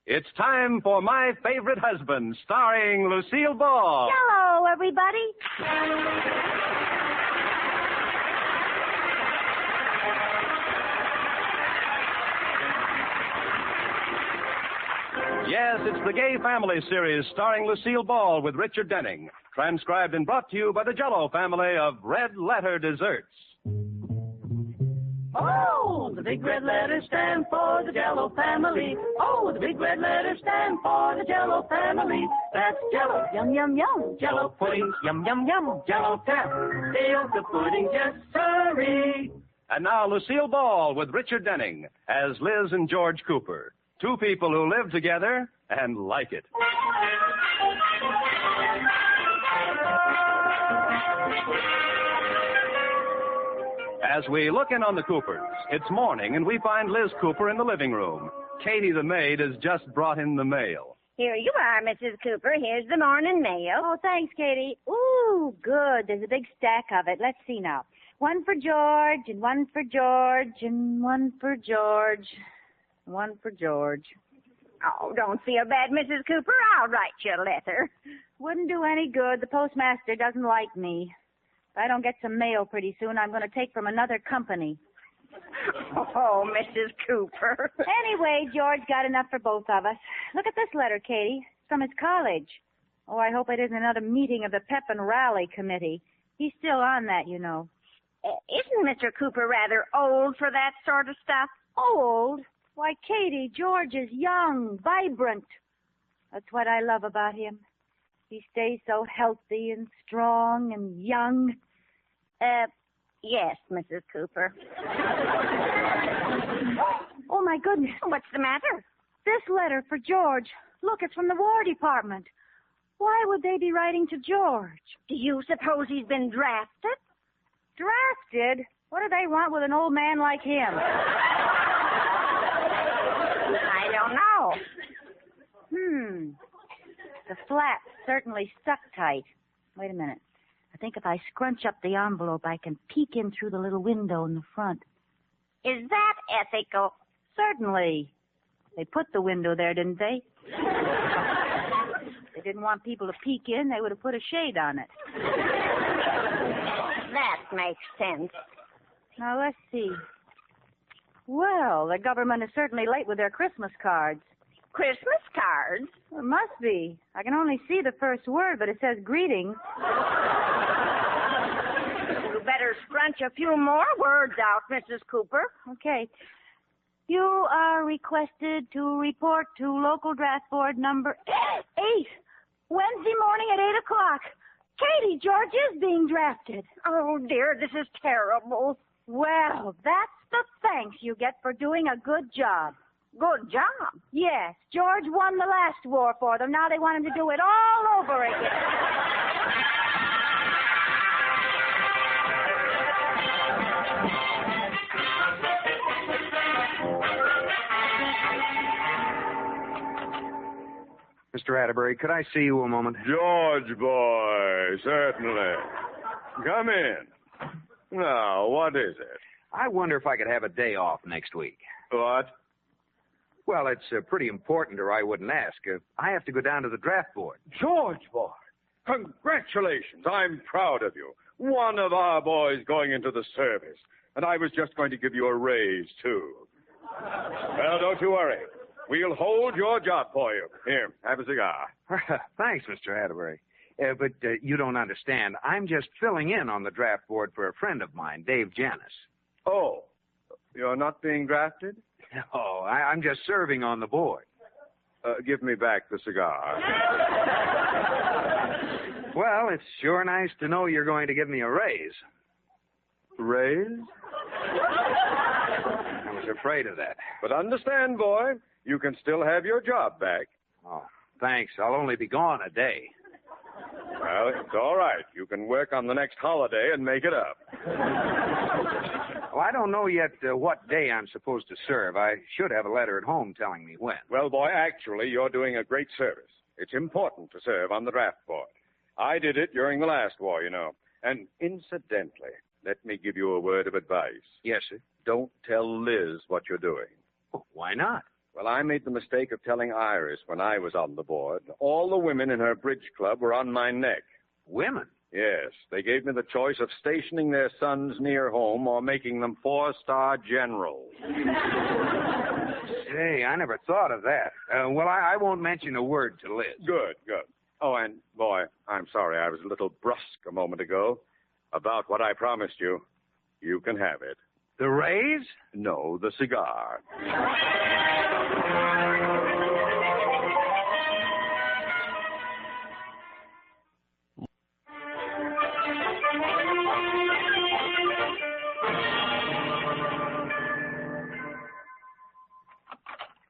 It's time for My Favorite Husband, starring Lucile Ball. Hello, everybody. Yes, it's the Gay Family series starring Lucile Ball with Richard Denning, transcribed and brought to you by the Jell-O family of Red Letter Desserts. Oh, the big red letters stand for the Jell-O family. Oh, the big red letters stand for the Jell-O family. That's Jell-O, yum, yum, yum. Jell-O pudding, yum, yum, yum. Jell-O tapioca pudding, just sirree. And now Lucile Ball with Richard Denning as Liz and George Cooper, two people who live together and like it. As we look in on the Coopers, it's morning, and we find Liz Cooper in the living room. Katie, the maid, has just brought in the mail. Here you are, Mrs. Cooper. Here's the morning mail. Oh, thanks, Katie. Ooh, good. There's a big stack of it. Let's see now. One for George, and one for George, and one for George, one for George. Oh, don't feel bad, Mrs. Cooper. I'll write you a letter. Wouldn't do any good. The postmaster doesn't like me. If I don't get some mail pretty soon, I'm going to take from another company. Oh, Mrs. Cooper. Anyway, George got enough for both of us. Look at this letter, Katie. It's from his college. Oh, I hope it isn't another meeting of the Pep and Rally Committee. He's still on that, you know. Isn't Mr. Cooper rather old for that sort of stuff? Old? Why, Katie, George is young, vibrant. That's what I love about him. He stays so healthy and strong and young. Yes, Mrs. Cooper. Oh, my goodness. What's the matter? This letter for George. Look, it's from the War Department. Why would they be writing to George? Do you suppose he's been drafted? Drafted? What do they want with an old man like him? I don't know. The flap certainly stuck tight. Wait a minute. I think if I scrunch up the envelope, I can peek in through the little window in the front. Is that ethical? Certainly. They put the window there, didn't they? They didn't want people to peek in. They would have put a shade on it. That makes sense. Now, let's see. Well, the government is certainly late with their Christmas cards. Christmas cards? It must be. I can only see the first word, but it says greetings. You better scrunch a few more words out, Mrs. Cooper. Okay. You are requested to report to local draft board number 8, Wednesday morning at 8 o'clock. Katie, George is being drafted. Oh, dear, this is terrible. Well, that's the thanks you get for doing a good job. Good job. Yes, George won the last war for them. Now they want him to do it all over again. Mr. Atterbury, could I see you a moment? George, boy, certainly. Come in. Now, what is it? I wonder if I could have a day off next week. What? Well, it's pretty important, or I wouldn't ask. I have to go down to the draft board. George, boy, congratulations. I'm proud of you. One of our boys going into the service. And I was just going to give you a raise, too. Well, don't you worry. We'll hold your job for you. Here, have a cigar. Thanks, Mr. Atterbury. But you don't understand. I'm just filling in on the draft board for a friend of mine, Dave Janis. Oh, you're not being drafted? No, I'm just serving on the board. Give me back the cigar. Well, it's sure nice to know you're going to give me a raise. Raise? I was afraid of that. But understand, boy, you can still have your job back. Oh, thanks. I'll only be gone a day. Well, it's all right. You can work on the next holiday and make it up. Well, I don't know yet what day I'm supposed to serve. I should have a letter at home telling me when. Well, boy, actually, you're doing a great service. It's important to serve on the draft board. I did it during the last war, you know. And incidentally, let me give you a word of advice. Yes, sir. Don't tell Liz what you're doing. Oh, why not? Well, I made the mistake of telling Iris when I was on the board. All the women in her bridge club were on my neck. Women? Yes, they gave me the choice of stationing their sons near home or making them 4-star generals. Hey, I never thought of that. Well, I won't mention a word to Liz. Good, good. Oh, and, boy, I'm sorry I was a little brusque a moment ago. About what I promised you, you can have it. The raise? No, the cigar.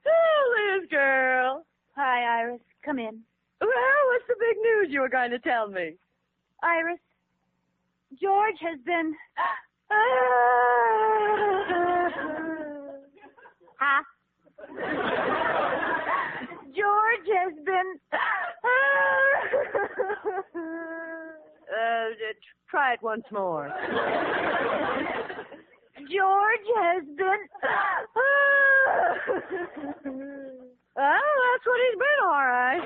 Oh, Liz, girl. Hi, Iris. Come in. Well, what's the big news you were going to tell me? Iris, George has been... Huh? George has been... Try it once more. George has been... Oh, that's what he's been, all right.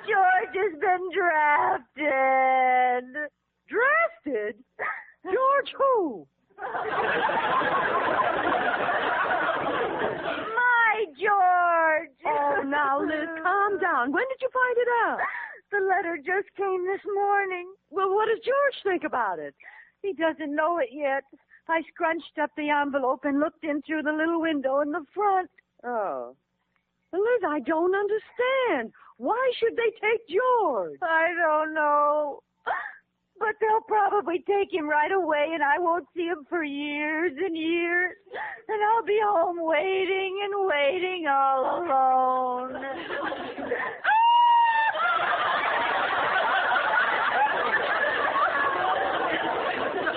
George has been drafted. Drafted? George who? My George. Oh, now, Liz, calm down. When did you find it out? The letter just came this morning. Well, what does George think about it? He doesn't know it yet. I scrunched up the envelope and looked in through the little window in the front. Oh. Well, Liz, I don't understand. Why should they take George? I don't know. But they'll probably take him right away, and I won't see him for years and years. And I'll be home waiting and waiting all alone.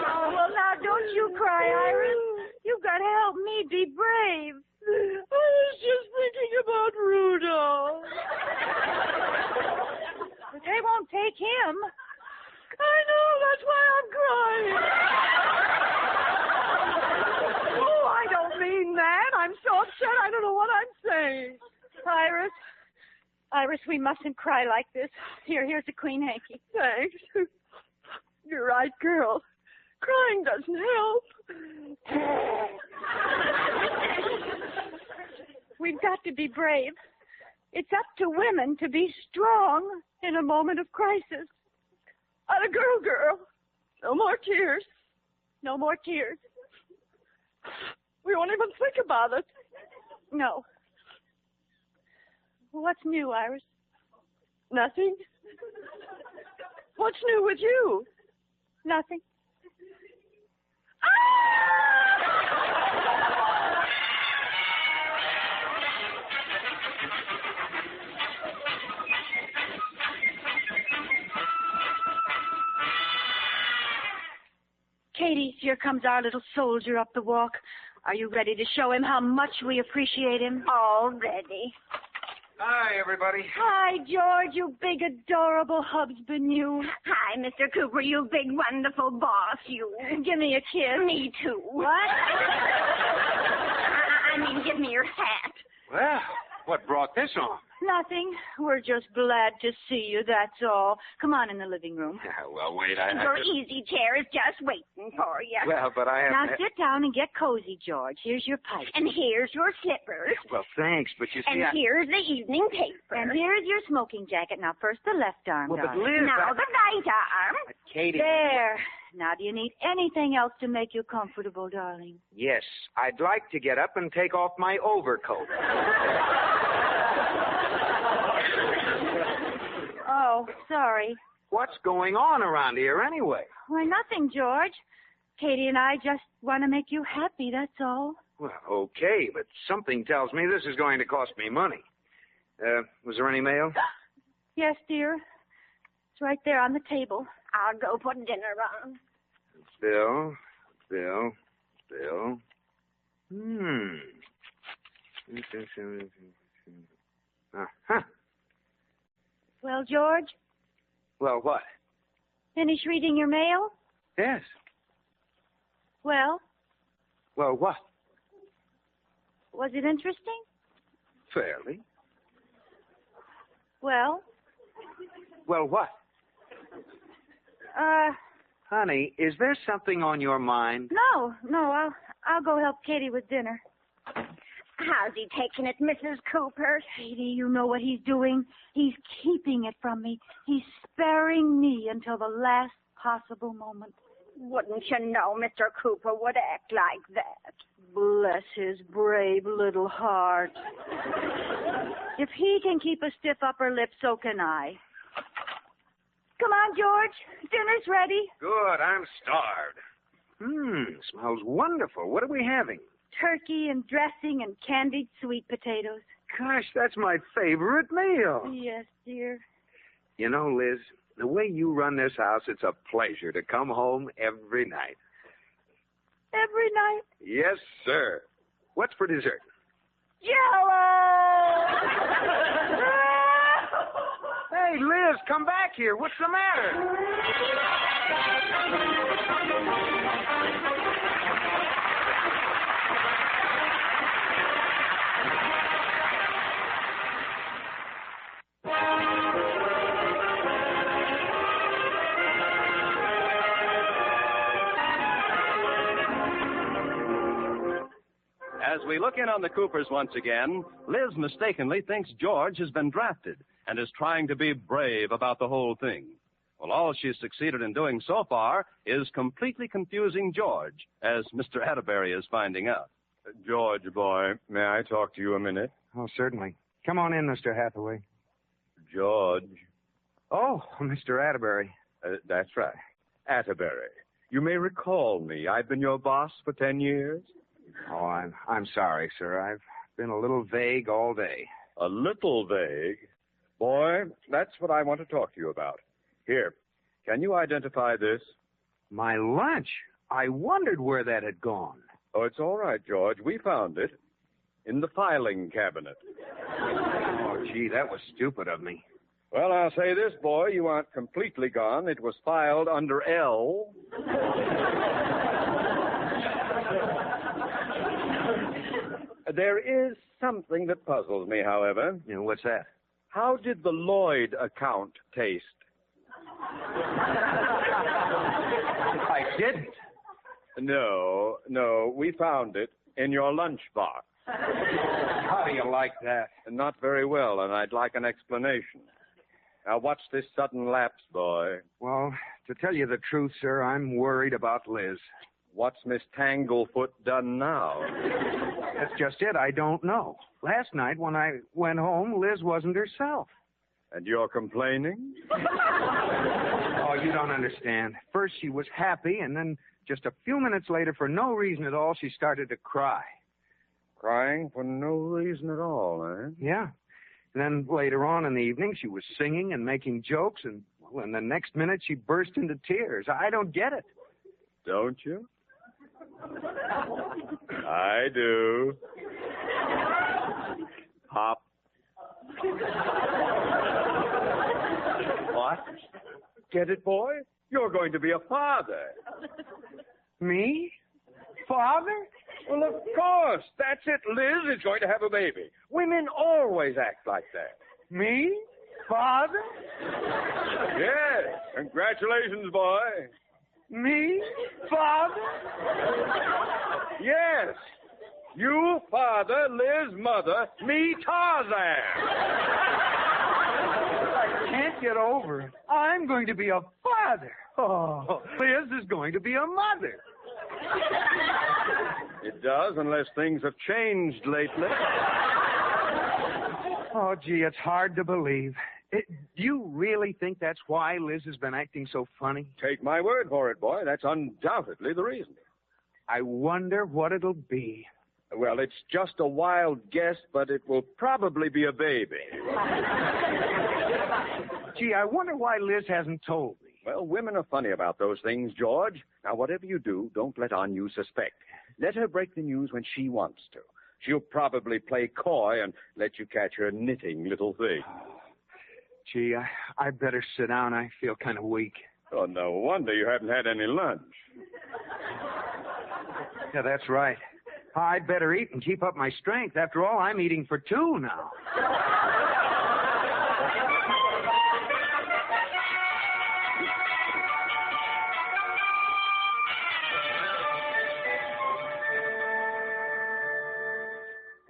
Oh, well, now, don't you cry, Iris. You've got to help me be brave. I was just thinking about Rudolph. But they won't take him. I know, that's why I'm crying. Oh, I don't mean that. I'm so upset I don't know what I'm saying. Iris, we mustn't cry like this. Here's a clean hanky. Thanks. You're right, girl. Crying doesn't help. We've got to be brave. It's up to women to be strong in a moment of crisis. A girl. No more tears. No more tears. We won't even think about it. No. What's new, Iris? Nothing. What's new with you? Nothing. Katie, here comes our little soldier up the walk. Are you ready to show him how much we appreciate him? All ready. Hi, everybody. Hi, George, you big, adorable husband, you. Hi, Mr. Cooper, you big, wonderful boss, you. Give me a kiss. Me too. What? I mean, give me your hat. Well, what brought this on? Nothing. We're just glad to see you, that's all. Come on in the living room. Yeah, well, wait, Your easy chair is just waiting for you. Well, but I have... Now sit down and get cozy, George. Here's your pipe. And here's your slippers. Well, thanks, but you see, And here's the evening paper. And here's your smoking jacket. Now, first the left arm, Well, but darling. Liz, Now the right arm. Katie... There. Now, do you need anything else to make you comfortable, darling? Yes, I'd like to get up and take off my overcoat. Oh, sorry. What's going on around here anyway? Why, nothing, George. Katie and I just want to make you happy, that's all. Well, okay, but something tells me this is going to cost me money. Was there any mail? Yes, dear. It's right there on the table. I'll go put dinner on. Bill. Uh-huh. Well, George, Well, what? finish reading your mail? Yes. Well, Well, what? was it interesting? Fairly. Well? Well, what? Honey, is there something on your mind? No, I'll go help Katie with dinner. How's he taking it, Mrs. Cooper? Katie, you know what he's doing. He's keeping it from me. He's sparing me until the last possible moment. Wouldn't you know Mr. Cooper would act like that? Bless his brave little heart. If he can keep a stiff upper lip, so can I. Come on, George. Dinner's ready. Good, I'm starved. Smells wonderful. What are we having? Turkey and dressing and candied sweet potatoes. Gosh, that's my favorite meal. Yes, dear. You know, Liz, the way you run this house, it's a pleasure to come home every night. Every night? Yes, sir. What's for dessert? Jello! Hey, Liz, come back here. What's the matter? As we look in on the Coopers once again, Liz mistakenly thinks George has been drafted and is trying to be brave about the whole thing. Well, all she's succeeded in doing so far is completely confusing George, as Mr. Atterbury is finding out. George, boy, may I talk to you a minute? Oh, certainly. Come on in, Mr. Hathaway. George. Oh, Mr. Atterbury. That's right. Atterbury. You may recall me. I've been your boss for 10 years. Oh, I'm sorry, sir. I've been a little vague all day. A little vague? Boy, that's what I want to talk to you about. Here, can you identify this? My lunch. I wondered where that had gone. Oh, it's all right, George. We found it in the filing cabinet. Oh, gee, that was stupid of me. Well, I'll say this, boy. You aren't completely gone. It was filed under L. There is something that puzzles me, however. You know, what's that? How did the Lloyd account taste? I didn't. No, we found it in your lunchbox. How do you like that? Not very well, and I'd like an explanation. Now, what's this sudden lapse, boy? Well, to tell you the truth, sir, I'm worried about Liz. What's Miss Tanglefoot done now? That's just it. I don't know. Last night when I went home, Liz wasn't herself. And you're complaining? Oh, you don't understand. First she was happy, and then just a few minutes later, for no reason at all, she started to cry. Crying for no reason at all, eh? Yeah. And then later on in the evening, she was singing and making jokes, and well, in the next minute, she burst into tears. I don't get it. Don't you? I do. Pop. What? Get it, boy? You're going to be a father. Me? Father? Well, of course. That's it. Liz is going to have a baby. Women always act like that. Me? Father? Yes. Congratulations, boy. Me? Father? Yes. You, father, Liz, mother, me, Tarzan. I can't get over it. I'm going to be a father. Oh, Liz is going to be a mother. It does, unless things have changed lately. Oh, gee, it's hard to believe. Do you really think that's why Liz has been acting so funny? Take my word for it, boy. That's undoubtedly the reason. I wonder what it'll be. Well, it's just a wild guess, but it will probably be a baby. Gee, I wonder why Liz hasn't told me. Well, women are funny about those things, George. Now, whatever you do, don't let on you suspect. Let her break the news when she wants to. She'll probably play coy and let you catch her knitting little thing. Gee, I better sit down. I feel kind of weak. Oh, no wonder you haven't had any lunch. Yeah, that's right. I'd better eat and keep up my strength. After all, I'm eating for two now.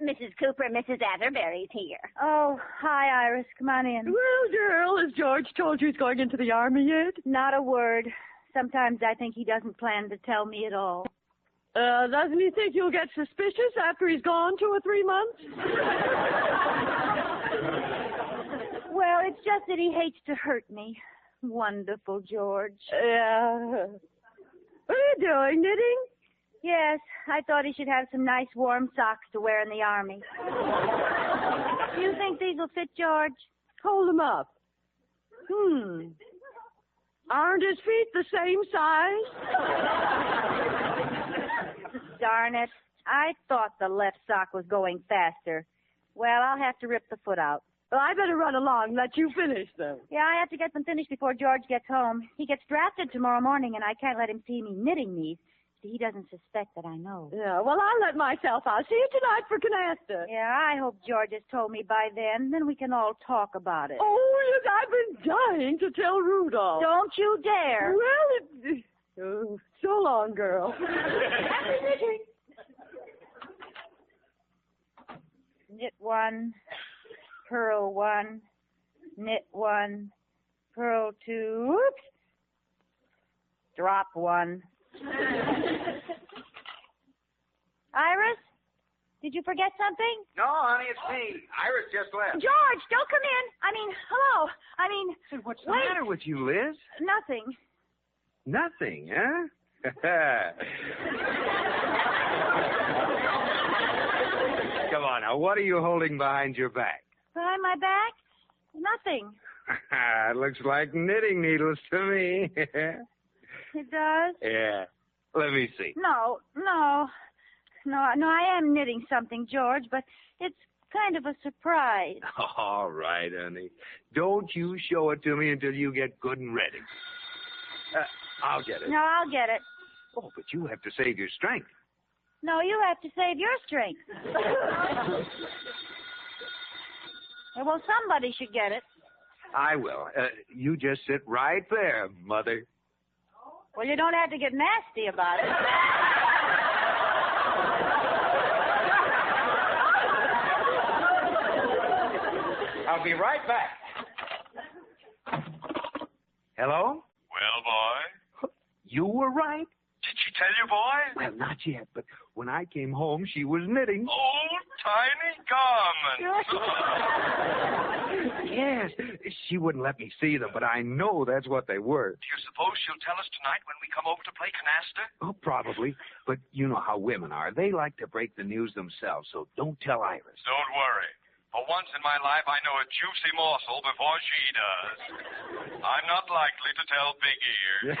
Mrs. Cooper, Mrs. Atterbury's here. Oh, hi, Iris. Come on in. Well, girl, has George told you he's going into the Army yet? Not a word. Sometimes I think he doesn't plan to tell me at all. Doesn't he think you'll get suspicious after he's gone 2 or 3 months? Well, it's just that he hates to hurt me. Wonderful, George. Yeah. What are you doing, knitting? Yes, I thought he should have some nice warm socks to wear in the Army. Do you think these will fit, George? Hold them up. Aren't his feet the same size? Darn it. I thought the left sock was going faster. Well, I'll have to rip the foot out. Well, I better run along and let you finish them. Yeah, I have to get them finished before George gets home. He gets drafted tomorrow morning, and I can't let him see me knitting these. He doesn't suspect that I know. Yeah, well, I'll let myself out. See you tonight for canasta. Yeah, I hope George has told me by then. Then we can all talk about it. Oh, yes, I've been dying to tell Rudolph. Don't you dare. Well, oh, so long, girl. Happy knitting. Knit 1, purl 1, knit 1, purl 2, oops, drop 1. Iris, did you forget something? No, honey, it's me. Iris just left. George, don't come in. Hello. Say, what's the wait. matter with you, Liz? Nothing. Nothing, huh? Come on now, what are you holding behind your back? Behind my back? Nothing. It looks like knitting needles to me. It does? Yeah. Let me see. No, I am knitting something, George, but it's kind of a surprise. All right, honey. Don't you show it to me until you get good and ready. I'll get it. No, I'll get it. Oh, but you have to save your strength. No, you have to save your strength. Well, somebody should get it. I will. You just sit right there, Mother. Well, you don't have to get nasty about it. I'll be right back. Hello? Well, boy. You were right. Did she tell you, boy? Well, not yet, but when I came home, she was knitting. Old tiny garments. Yes, she wouldn't let me see them, but I know that's what they were. Do you suppose she'll tell us tonight when we come over to play canasta? Oh, probably. But you know how women are. They like to break the news themselves, so don't tell Iris. Don't worry. For once in my life, I know a juicy morsel before she does. I'm not likely to tell Big Ear.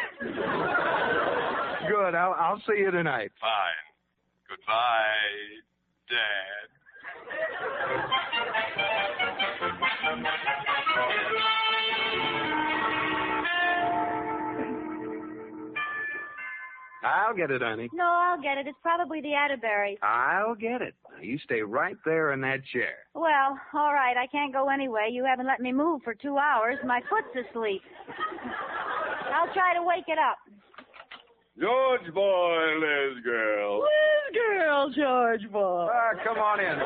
Good. I'll see you tonight. Fine. Goodbye, Dad. I'll get it, honey. No, I'll get it. It's probably the Atterbury. I'll get it. Now, you stay right there in that chair. Well, all right. I can't go anyway. You haven't let me move for 2 hours. My foot's asleep. I'll try to wake it up. George boy, Liz girl. Liz girl, George boy. Come on in.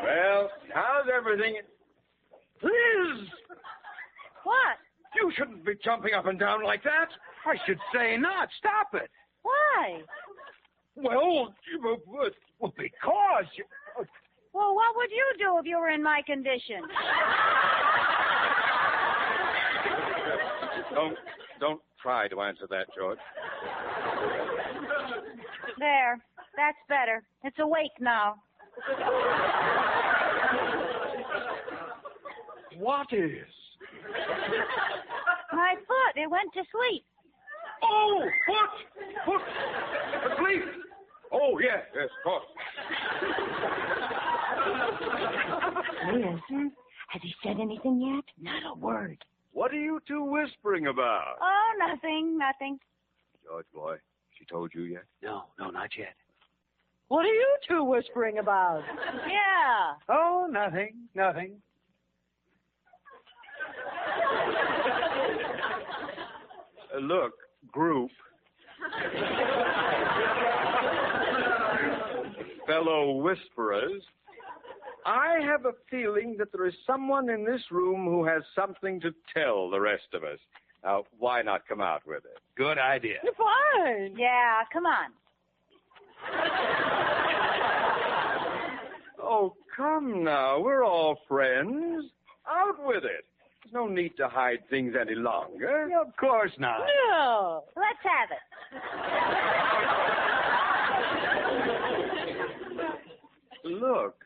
Well, how's everything? Liz! What? You shouldn't be jumping up and down like that. I should say not. Stop it. Why? Well, because... Well, what would you do if you were in my condition? Don't try to answer that, George. There. That's better. It's awake now. What is? My foot. It went to sleep. Oh, foot! Asleep! Oh, yes, of course. Listen, has he said anything yet? Not a word. What are you two whispering about? Oh, nothing. George boy, she told you yet? No, not yet. What are you two whispering about? Yeah. Oh, nothing. Look, group. Fellow whisperers, I have a feeling that there is someone in this room who has something to tell the rest of us. Now, why not come out with it? Good idea. Fine. Yeah, come on. Oh, come now. We're all friends. Out with it. There's no need to hide things any longer. Of course not. No. Let's have it. Look.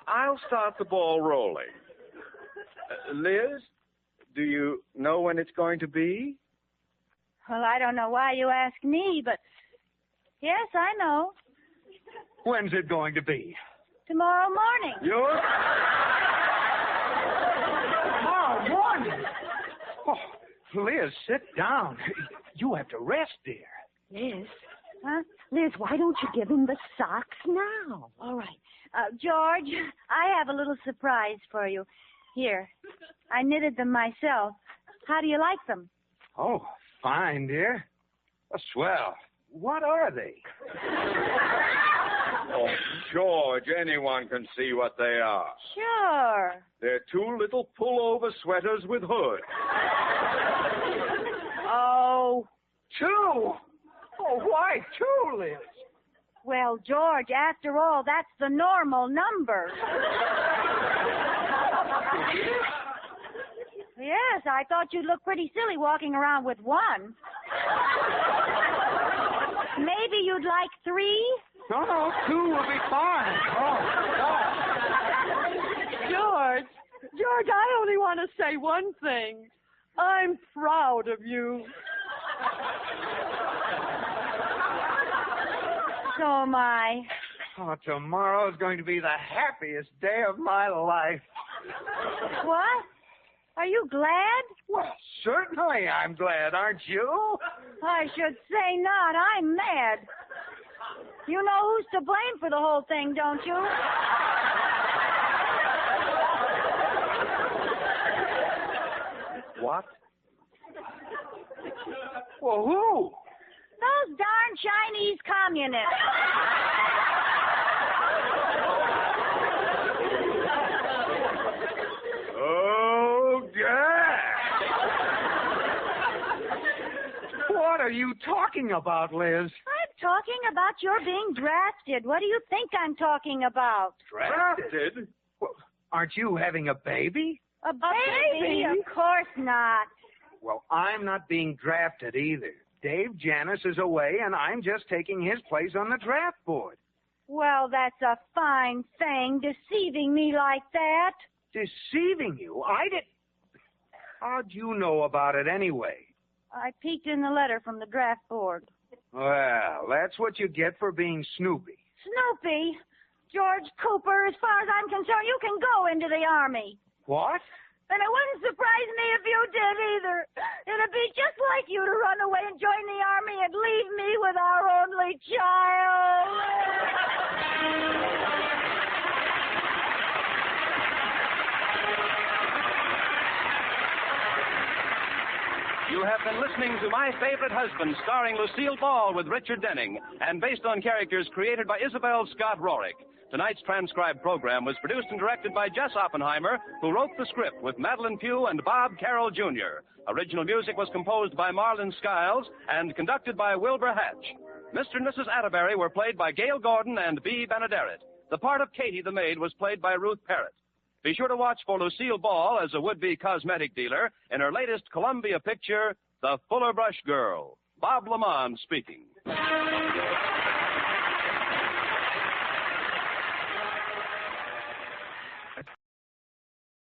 I'll start the ball rolling. Liz, do you know when it's going to be? Well, I don't know why you ask me, but yes, I know. When's it going to be? Tomorrow morning. Yours? Tomorrow morning. Oh, Liz, sit down. You have to rest, dear. Liz. Huh? Liz, why don't you give him the socks now? All right. George, I have a little surprise for you. Here, I knitted them myself. How do you like them? Oh, fine, dear. Swell. What are they? Oh, George, anyone can see what they are. Sure. They're two little pullover sweaters with hoods. Oh. Two? Oh, why two, Liz? Well, George, after all, that's the normal number. Yes, I thought you'd look pretty silly walking around with one. Maybe you'd like 3? No, 2 will be fine. Oh. George, I only want to say one thing. I'm proud of you. So am I. Oh, tomorrow's going to be the happiest day of my life. What? Are you glad? Well, certainly I'm glad, aren't you? I should say not. I'm mad. You know who's to blame for the whole thing, don't you? What? Well, who? Those darn Chinese communists. Oh, yeah. What are you talking about, Liz? I'm talking about your being drafted. What do you think I'm talking about? Drafted? Well, aren't you having a baby? A baby? Of course not. Well, I'm not being drafted either. Dave Janis is away, and I'm just taking his place on the draft board. Well, that's a fine thing, deceiving me like that. Deceiving you? I did. How'd you know about it anyway? I peeked in the letter from the draft board. Well, that's what you get for being snoopy. Snoopy? George Cooper, as far as I'm concerned, you can go into the Army. What? And it wouldn't surprise me if you did either. It'd be just like you to run away and join the Army and leave me with our only child. You have been listening to My Favorite Husband, starring Lucille Ball with Richard Denning, and based on characters created by Isabel Scott Rorick. Tonight's transcribed program was produced and directed by Jess Oppenheimer, who wrote the script with Madeline Pugh and Bob Carroll, Jr. Original music was composed by Marlon Skiles and conducted by Wilbur Hatch. Mr. and Mrs. Atterbury were played by Gail Gordon and Bea Benaderet. The part of Katie the maid was played by Ruth Parrott. Be sure to watch for Lucille Ball as a would-be cosmetic dealer in her latest Columbia picture, The Fuller Brush Girl. Bob Lamont speaking.